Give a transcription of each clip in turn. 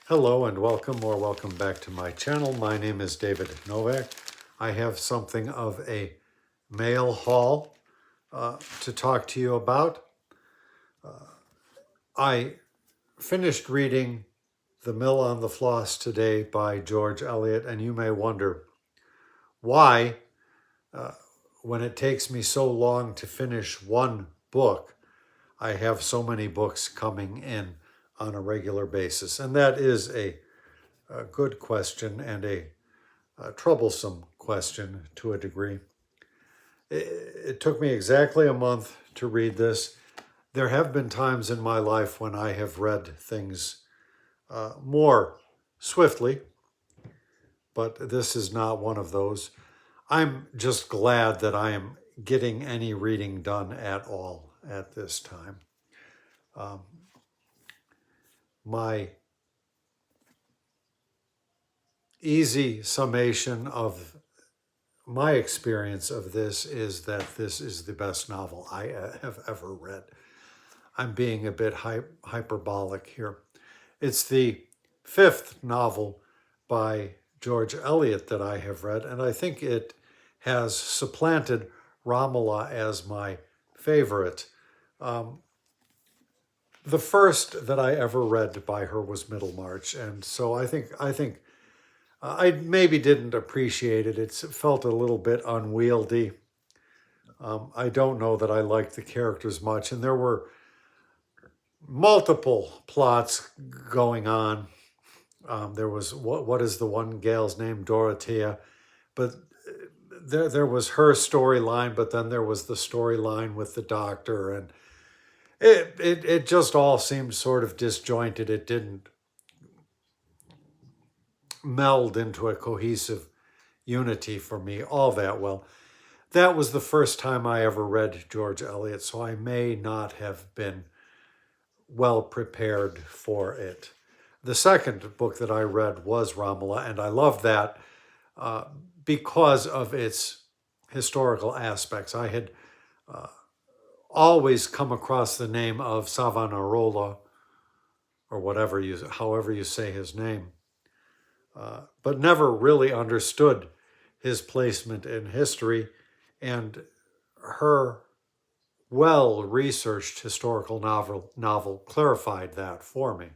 Hello and welcome or welcome back to my channel. My name is David Novak. I have something of a mail haul to talk to you about. I finished reading The Mill on the Floss today by George Eliot, and you may wonder why, when it takes me so long to finish one book, I have so many books coming in on a regular basis. And that is a good question and a troublesome question to a degree. It took me exactly a month to read this. There have been times in my life when I have read things more swiftly, but this is not one of those. I'm just glad that I am getting any reading done at all at this time. My easy summation of my experience of this is that this is the best novel I have ever read. I'm being a bit hyperbolic here. It's the fifth novel by George Eliot that I have read, and I think it has supplanted Romola as my favorite. The first that I ever read by her was Middlemarch, and so I think I maybe didn't appreciate it. It felt a little bit unwieldy. I don't know that I liked the characters much, and there were multiple plots going on. There was what is the one gal's name, Dorothea, but there was her storyline, but then there was the storyline with the doctor, and it just all seemed sort of disjointed. It didn't meld into a cohesive unity for me all that well. That was the first time I ever read George Eliot, so I may not have been well prepared for it. The second book that I read was Romola, and I loved that because of its historical aspects. I had always come across the name of Savonarola, or however you say his name, but never really understood his placement in history, and her well-researched historical novel clarified that for me.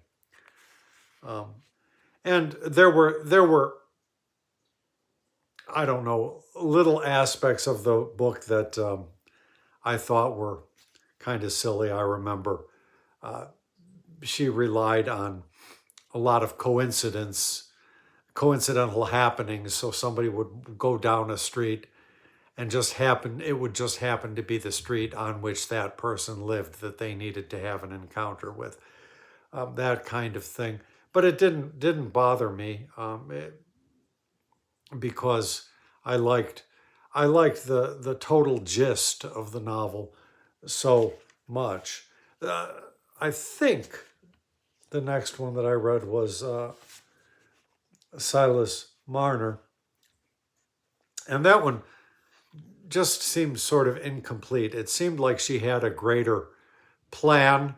And there were I don't know, little aspects of the book that I thought were kind of silly. I remember she relied on a lot of coincidental happenings. So somebody would go down a street and it would just happen to be the street on which that person lived that they needed to have an encounter with, that kind of thing. But it didn't bother me because I liked the total gist of the novel so much. I think the next one that I read was Silas Marner, and that one just seemed sort of incomplete. It seemed like she had a greater plan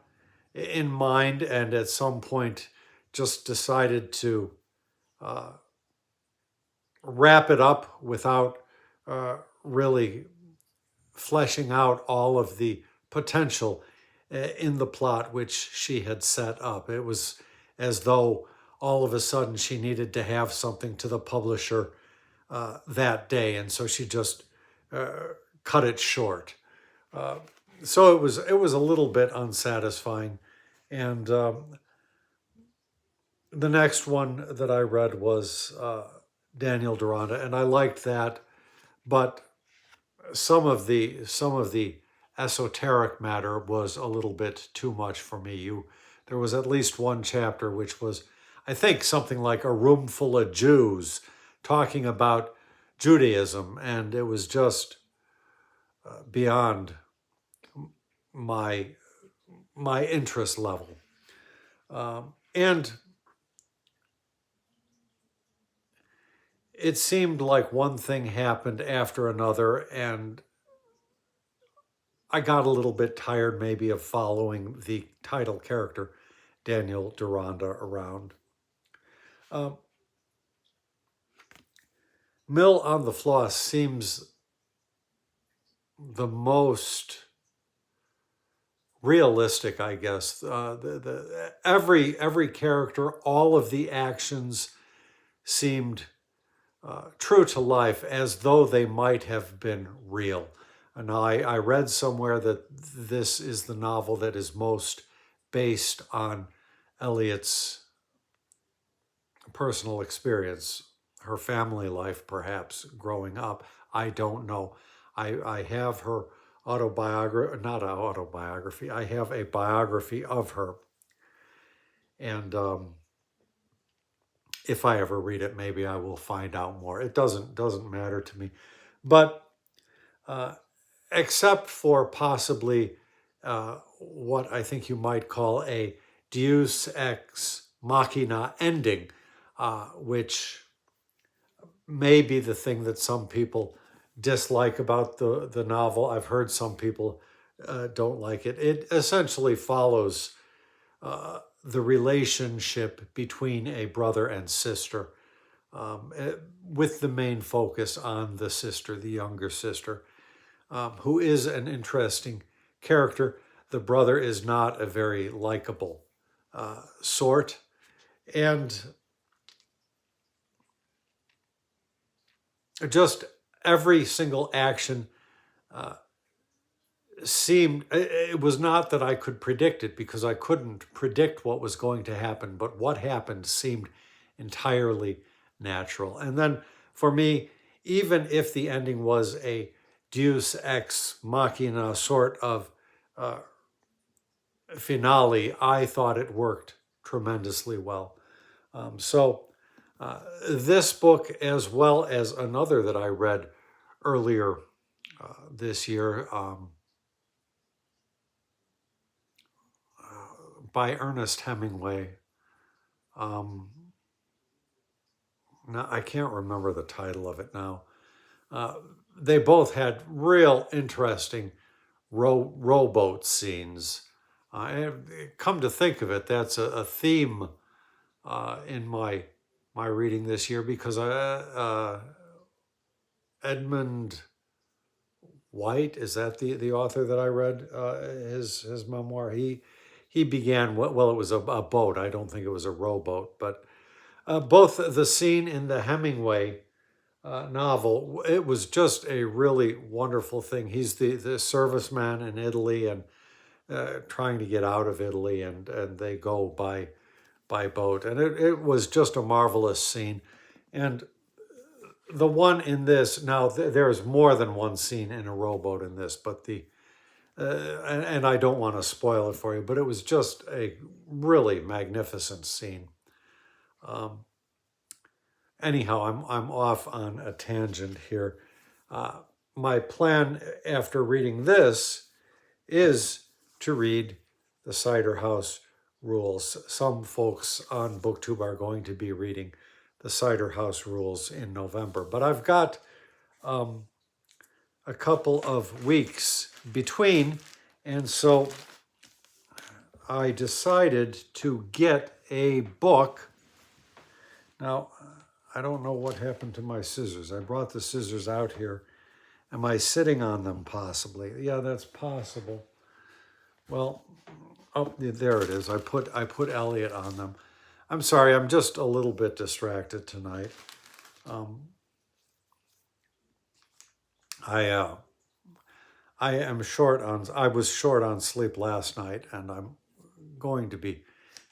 in mind, and at some point just decided to wrap it up without really fleshing out all of the potential in the plot which she had set up. It was as though all of a sudden she needed to have something to the publisher that day, and so she just cut it short. So it was a little bit unsatisfying. And the next one that I read was Daniel Deronda, and I liked that, but some of the esoteric matter was a little bit too much for me. There was at least one chapter which was, I think, something like a room full of Jews talking about Judaism, and it was just beyond my interest level. And it seemed like one thing happened after another, and I got a little bit tired maybe of following the title character, Daniel Deronda, around. Mill on the Floss seems the most realistic, I guess. Every character, all of the actions seemed true to life, as though they might have been real. And I read somewhere that this is the novel that is most based on Eliot's personal experience, her family life, perhaps, growing up. I don't know. I have her autobiography, not an autobiography, I have a biography of her. And if I ever read it, maybe I will find out more. It doesn't matter to me. But except for possibly what I think you might call a deus ex machina ending, which may be the thing that some people dislike about the novel. I've heard some people don't like it. It essentially follows the relationship between a brother and sister, with the main focus on the sister, the younger sister, who is an interesting character. The brother is not a very likable sort, and just every single action seemed, it was not that I could predict it, because I couldn't predict what was going to happen, but what happened seemed entirely natural. And then for me, even if the ending was a deus ex machina sort of finale, I thought it worked tremendously well. So this book, as well as another that I read earlier this year, by Ernest Hemingway. Now, I can't remember the title of it now. They both had real interesting rowboat scenes. Come to think of it, that's a theme in my reading this year, because Edmund White, is that the author that I read his memoir? He began, well, it was a boat. I don't think it was a rowboat, but both the scene in the Hemingway novel, it was just a really wonderful thing. He's the serviceman in Italy, and trying to get out of Italy, and they go by boat. And it was just a marvelous scene. And the one in this, now there's more than one scene in a rowboat in this, but and I don't want to spoil it for you, but it was just a really magnificent scene. Anyhow, I'm off on a tangent here. My plan after reading this is to read the Cider House Rules. Some folks on BookTube are going to be reading the Cider House Rules in November, but I've got a couple of weeks between, and so I decided to get a book. Now, I don't know what happened to my scissors. I brought the scissors out here. Am I sitting on them possibly? Yeah, that's possible. Well, oh, there it is. I put Eliot on them. I'm sorry, I'm just a little bit distracted tonight. I am short on, I was short on sleep last night, and I'm going to be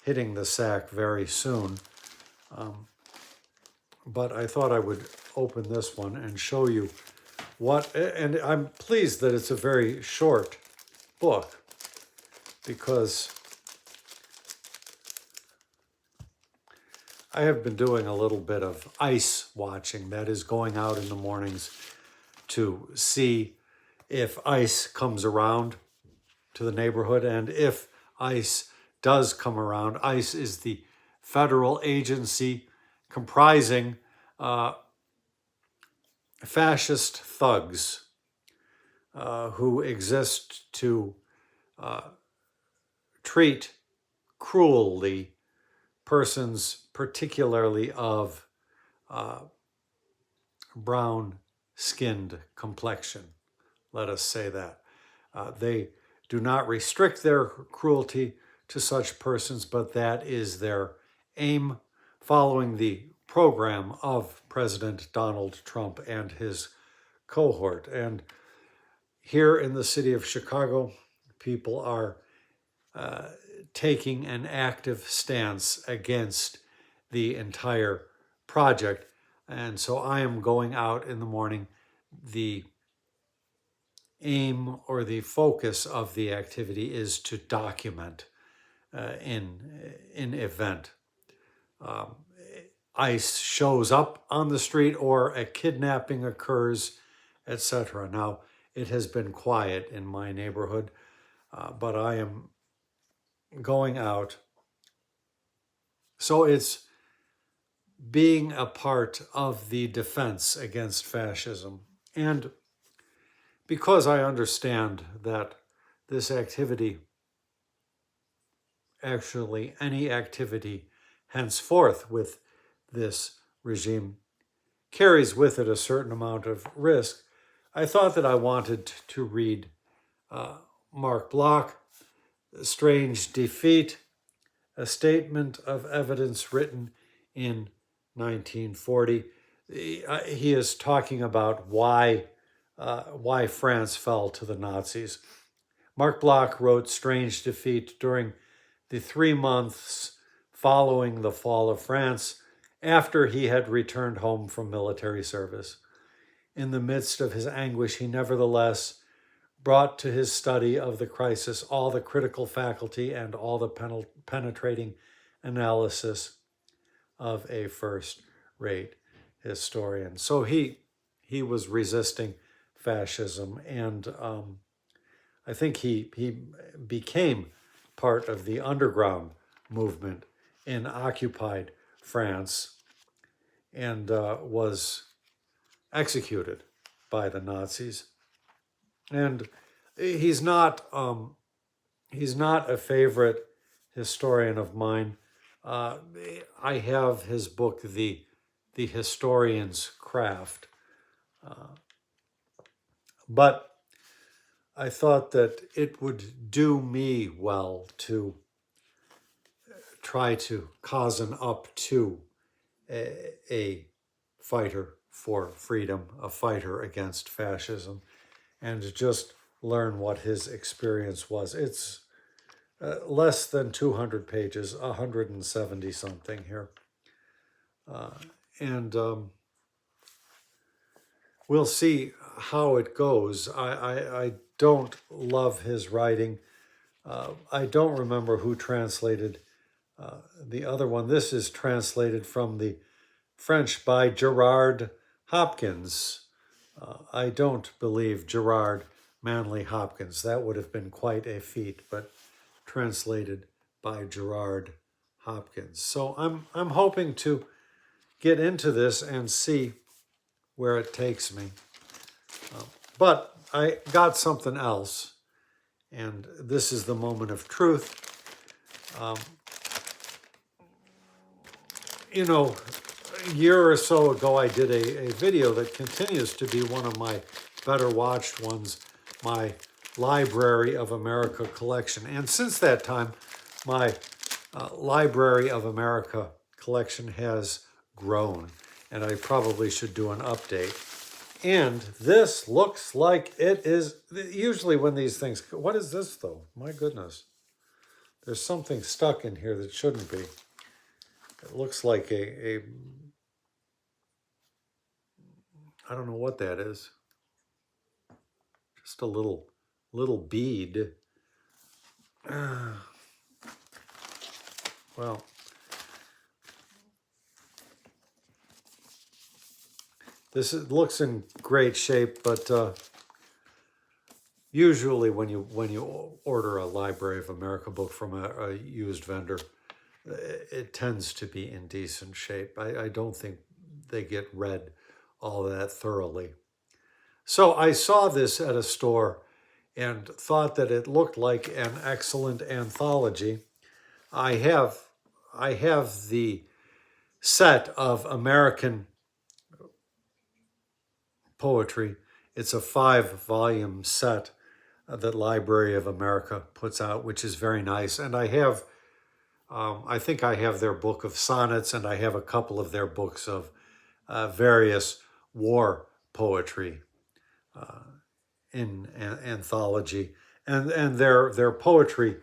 hitting the sack very soon. But I thought I would open this one and show you what, and I'm pleased that it's a very short book, because I have been doing a little bit of ice watching. That is, going out in the mornings to see if ice comes around to the neighborhood. And if ice does come around, ICE is the federal agency comprising fascist thugs who exist to treat cruelly persons, particularly of brown-skinned complexion. Let us say that. They do not restrict their cruelty to such persons, but that is their aim, following the program of President Donald Trump and his cohort. And here in the city of Chicago, people are taking an active stance against the entire project. And so I am going out in the morning. The aim or the focus of the activity is to document an event. ICE shows up on the street or a kidnapping occurs, etc. Now, it has been quiet in my neighborhood, but I am going out. So it's being a part of the defense against fascism. And because I understand that this activity, actually any activity henceforth with this regime, carries with it a certain amount of risk, I thought that I wanted to read Mark Bloch, Strange Defeat, a statement of evidence written in 1940. He is talking about why France fell to the Nazis. Mark Bloch wrote Strange Defeat during the 3 months following the fall of France, after he had returned home from military service. In the midst of his anguish, he nevertheless brought to his study of the crisis all the critical faculty and all the penetrating analysis of a first-rate historian. So he was resisting fascism, and I think he became part of the underground movement in occupied France and was executed by the Nazis. And he's not a favorite historian of mine. I have his book, The Historian's Craft. But I thought that it would do me well to try to cozen up to a fighter for freedom, a fighter against fascism, and to just learn what his experience was. It's less than 200 pages, 170 something here. And we'll see how it goes. I don't love his writing. I don't remember who translated the other one. This is translated from the French by Gerard Hopkins. I don't believe Gerard Manley Hopkins. That would have been quite a feat, but translated by Gerard Hopkins. So I'm hoping to get into this and see where it takes me. But I got something else, and this is the moment of truth. A year or so ago, I did a video that continues to be one of my better watched ones, my Library of America collection. And since that time, my Library of America collection has grown, and I probably should do an update. And this looks like it is, usually when these things, what is this though? My goodness. There's something stuck in here that shouldn't be. It looks like I don't know what that is. Just a little bead. Well, looks in great shape, but usually when you order a Library of America book from a used vendor, it tends to be in decent shape. I don't think they get read all that thoroughly. So I saw this at a store and thought that it looked like an excellent anthology. I have I have the set of American poetry. It's a 5-volume set that Library of America puts out, which is very nice. And I have, I think I have their book of sonnets, and I have a couple of their books of various war poetry in anthology. And their poetry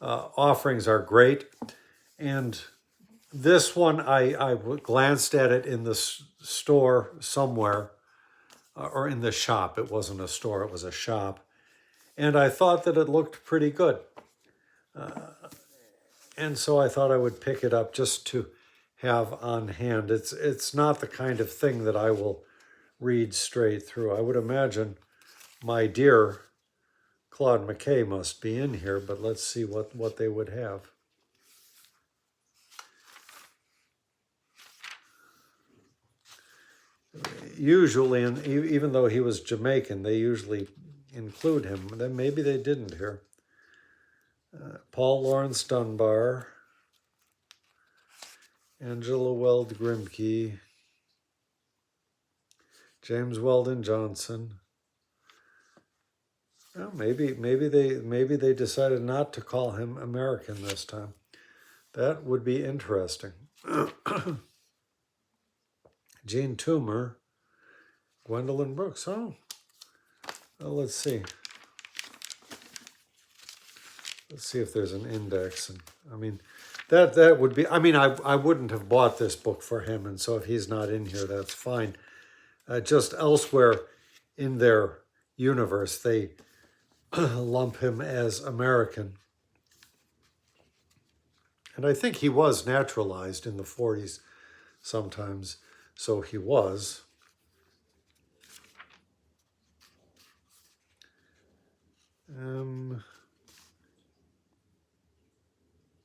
offerings are great. And this one, I glanced at it in the store somewhere, or in the shop. It wasn't a store, it was a shop. And I thought that it looked pretty good. And so I thought I would pick it up just to have on hand. It's not the kind of thing that I will read straight through. I would imagine my dear Claude McKay must be in here, but let's see what they would have. Usually, and even though he was Jamaican, they usually include him. Then maybe they didn't here. Paul Laurence Dunbar, Angela Weld Grimke, James Weldon Johnson. Well, maybe they decided not to call him American this time. That would be interesting. Jean Toomer, Gwendolyn Brooks. Oh, well, let's see. Let's see if there's an index. And I mean, that would be. I mean, I wouldn't have bought this book for him, and so if he's not in here, that's fine. Just elsewhere in their universe, they lump him as American. And I think he was naturalized in the 40s sometimes, so he was.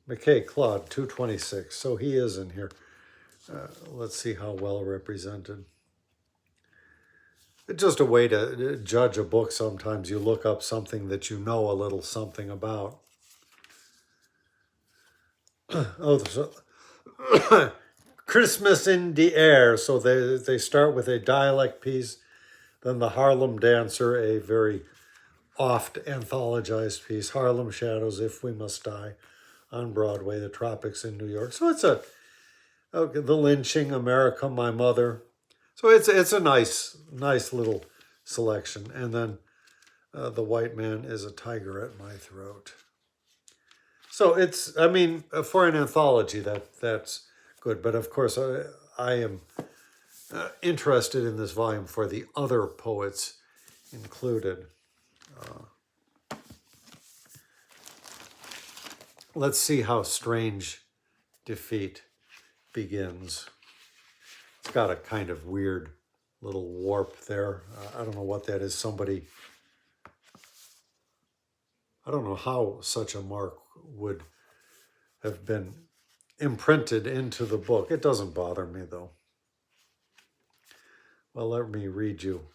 McKay, Claude, 226, so he is in here. Let's see how well represented. It's just a way to judge a book sometimes. You look up something that you know a little something about. Oh, so Christmas in the Air. So they start with a dialect piece, then the Harlem Dancer, a very oft anthologized piece, Harlem Shadows, If We Must Die, on Broadway, The Tropics in New York. So it's The Lynching, America, My Mother. So it's a nice little selection. And then The White Man is a Tiger at My Throat. So it's, I mean, for an anthology, that's good. But of course, I am interested in this volume for the other poets included. Let's see how Strange Defeat begins. It's got a kind of weird little warp there. I don't know what that is. I don't know how such a mark would have been imprinted into the book. It doesn't bother me, though. Well, let me read you.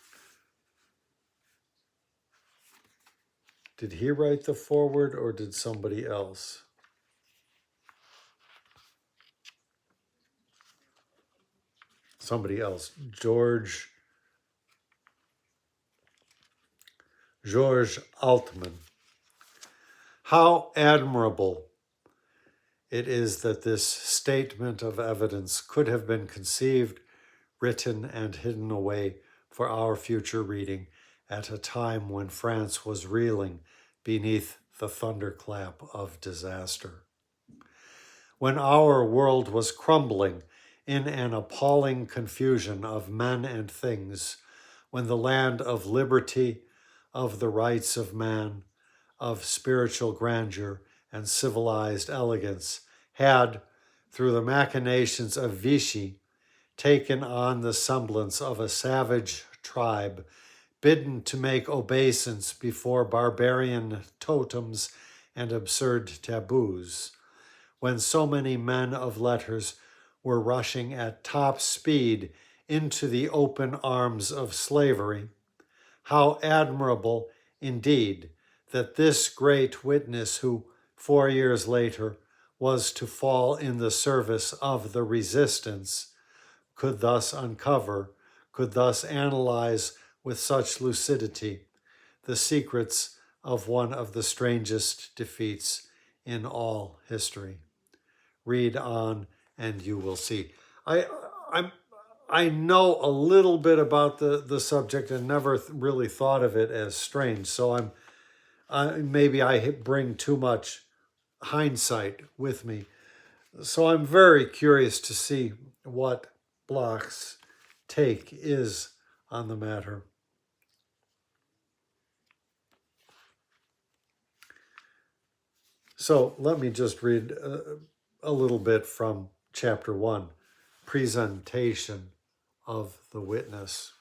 Did he write the foreword or did somebody else? Somebody else. George Altman. How admirable it is that this statement of evidence could have been conceived, written, and hidden away for our future reading at a time when France was reeling beneath the thunderclap of disaster. When our world was crumbling in an appalling confusion of men and things, when the land of liberty, of the rights of man, of spiritual grandeur and civilized elegance had, through the machinations of Vichy, taken on the semblance of a savage tribe, bidden to make obeisance before barbarian totems and absurd taboos, when so many men of letters were rushing at top speed into the open arms of slavery, how admirable indeed that this great witness who, 4 years later, was to fall in the service of the resistance, could thus uncover, could thus analyze with such lucidity the secrets of one of the strangest defeats in all history. Read on and you will see. I, I know a little bit about the subject and never really thought of it as strange, so maybe I bring too much hindsight with me. So I'm very curious to see what Bloch's take is on the matter. So let me just read a little bit from chapter 1, Presentation of the Witness.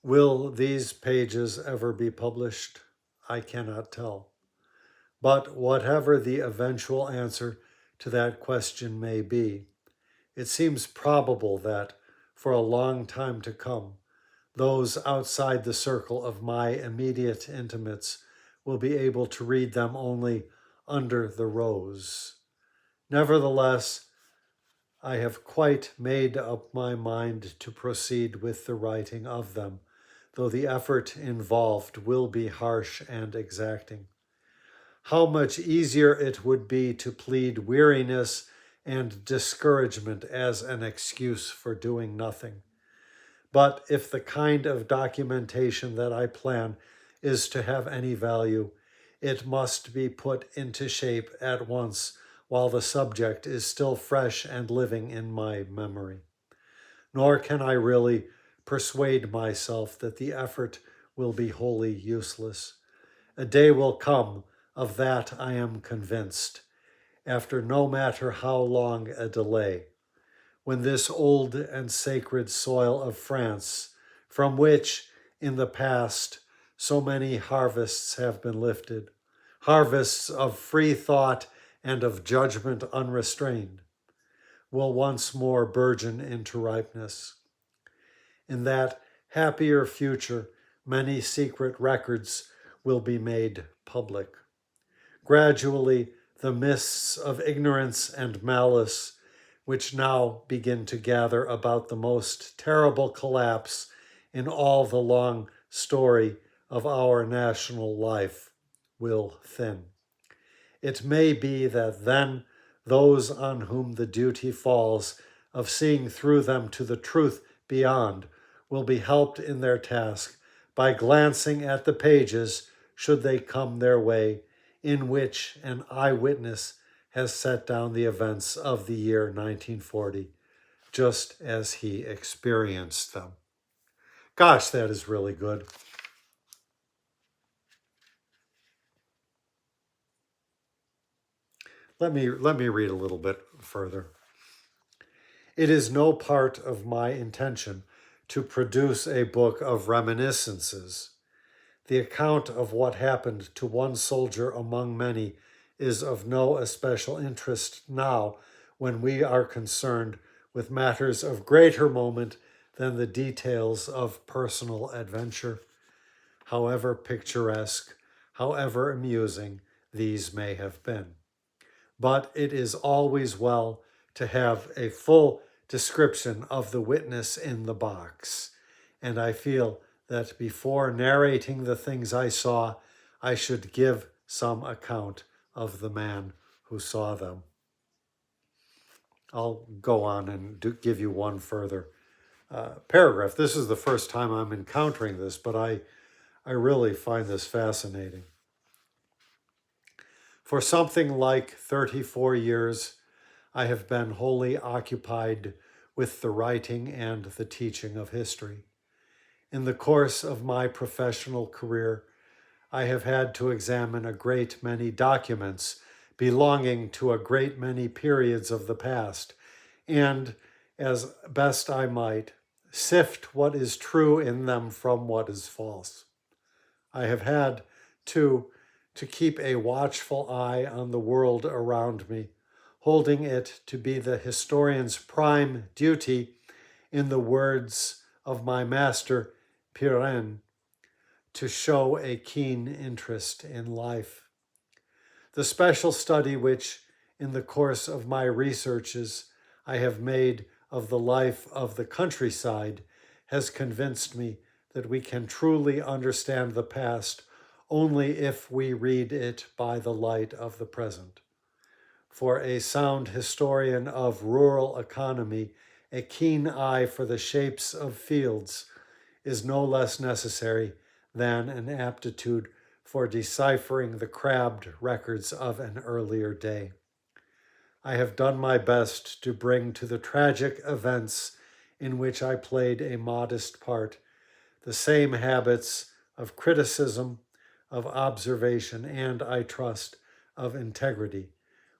Will these pages ever be published? I cannot tell. But whatever the eventual answer to that question may be, it seems probable that, for a long time to come, those outside the circle of my immediate intimates will be able to read them only under the rose. Nevertheless, I have quite made up my mind to proceed with the writing of them, though the effort involved will be harsh and exacting. How much easier it would be to plead weariness and discouragement as an excuse for doing nothing. But if the kind of documentation that I plan is to have any value, it must be put into shape at once while the subject is still fresh and living in my memory. Nor can I really persuade myself that the effort will be wholly useless. A day will come, of that I am convinced, after no matter how long a delay, when this old and sacred soil of France, from which in the past so many harvests have been lifted, harvests of free thought and of judgment unrestrained, will once more burgeon into ripeness. In that happier future, many secret records will be made public. Gradually, the mists of ignorance and malice, which now begin to gather about the most terrible collapse in all the long story of our national life, will thin. It may be that then those on whom the duty falls of seeing through them to the truth beyond will be helped in their task by glancing at the pages, should they come their way, in which an eyewitness has set down the events of the year 1940, just as he experienced them. Gosh, that is really good. Let me read a little bit further. It is no part of my intention to produce a book of reminiscences. The account of what happened to one soldier among many is of no especial interest now, when we are concerned with matters of greater moment than the details of personal adventure, however picturesque, however amusing these may have been. But it is always well to have a full description of the witness in the box, and I feel that before narrating the things I saw, I should give some account of the man who saw them. I'll go on and give you one further paragraph. This is the first time I'm encountering this, but I really find this fascinating. For something like 34 years, I have been wholly occupied with the writing and the teaching of history. In the course of my professional career, I have had to examine a great many documents belonging to a great many periods of the past, and, as best I might, sift what is true in them from what is false. I have had, too, to keep a watchful eye on the world around me, holding it to be the historian's prime duty, in the words of my master, Pirenne, to show a keen interest in life. The special study which, in the course of my researches, I have made of the life of the countryside has convinced me that we can truly understand the past only if we read it by the light of the present. For a sound historian of rural economy, a keen eye for the shapes of fields is no less necessary than an aptitude for deciphering the crabbed records of an earlier day. I have done my best to bring to the tragic events in which I played a modest part the same habits of criticism, of observation, and, I trust, of integrity,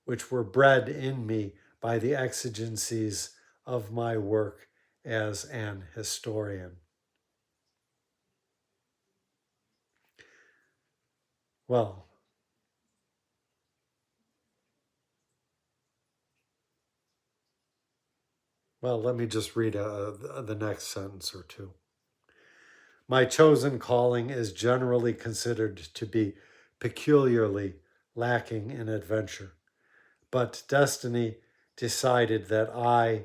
which were bred in me by the exigencies of my work as an historian. Well, let me just read the next sentence or two. My chosen calling is generally considered to be peculiarly lacking in adventure, but destiny decided that I,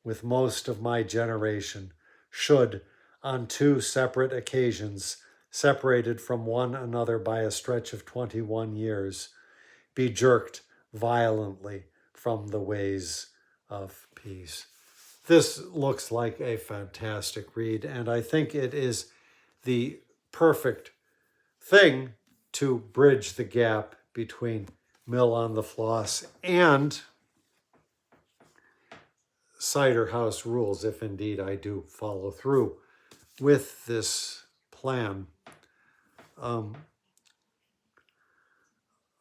with most of my generation, should, on two separate occasions, separated from one another by a stretch of 21 years, be jerked violently from the ways of peace. This looks like a fantastic read, and I think it is the perfect thing to bridge the gap between Mill on the Floss and Cider House Rules, if indeed I do follow through with this plan. I'm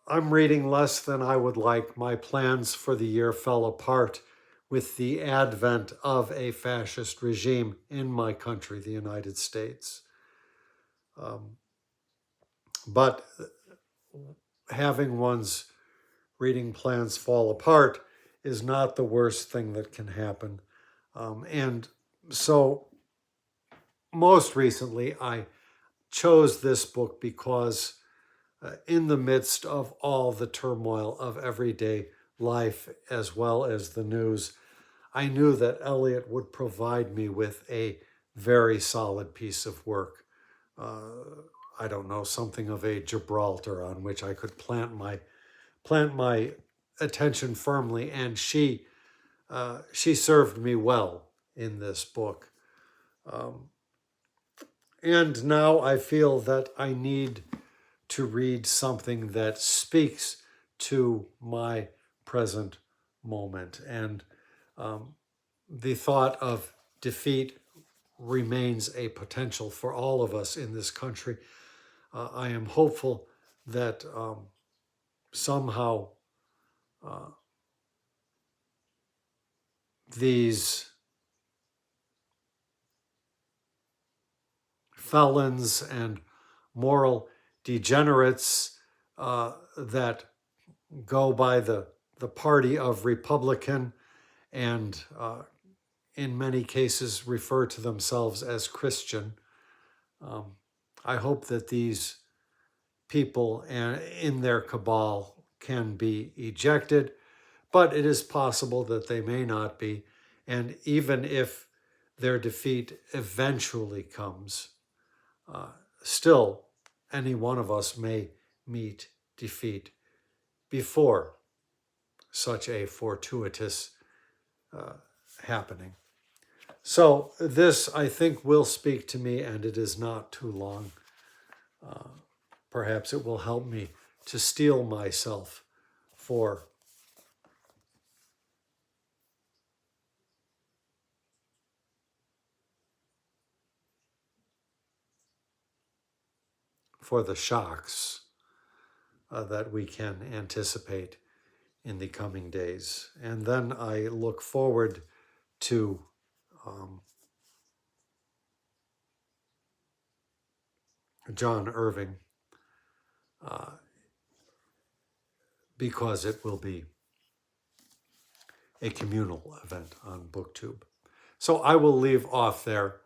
reading less than I would like. My plans for the year fell apart with the advent of a fascist regime in my country, the United States. But having one's reading plans fall apart is not the worst thing that can happen. And so most recently, I chose this book because in the midst of all the turmoil of everyday life as well as the news, I knew that Eliot would provide me with a very solid piece of work. I don't know, something of a Gibraltar on which I could plant my attention firmly, and she served me well in this book. And now I feel that I need to read something that speaks to my present moment. And the thought of defeat remains a potential for all of us in this country. I am hopeful that somehow these felons and moral degenerates that go by the party of Republican and in many cases refer to themselves as Christian. I hope that these people in their cabal can be ejected, but it is possible that they may not be. And even if their defeat eventually comes, still any one of us may meet defeat before such a fortuitous happening. So this, I think, will speak to me, and it is not too long. Perhaps it will help me to steel myself for the shocks that we can anticipate in the coming days. And then I look forward to John Irving because it will be a communal event on BookTube. So I will leave off there.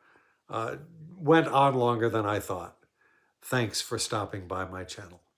Went on longer than I thought. Thanks for stopping by my channel.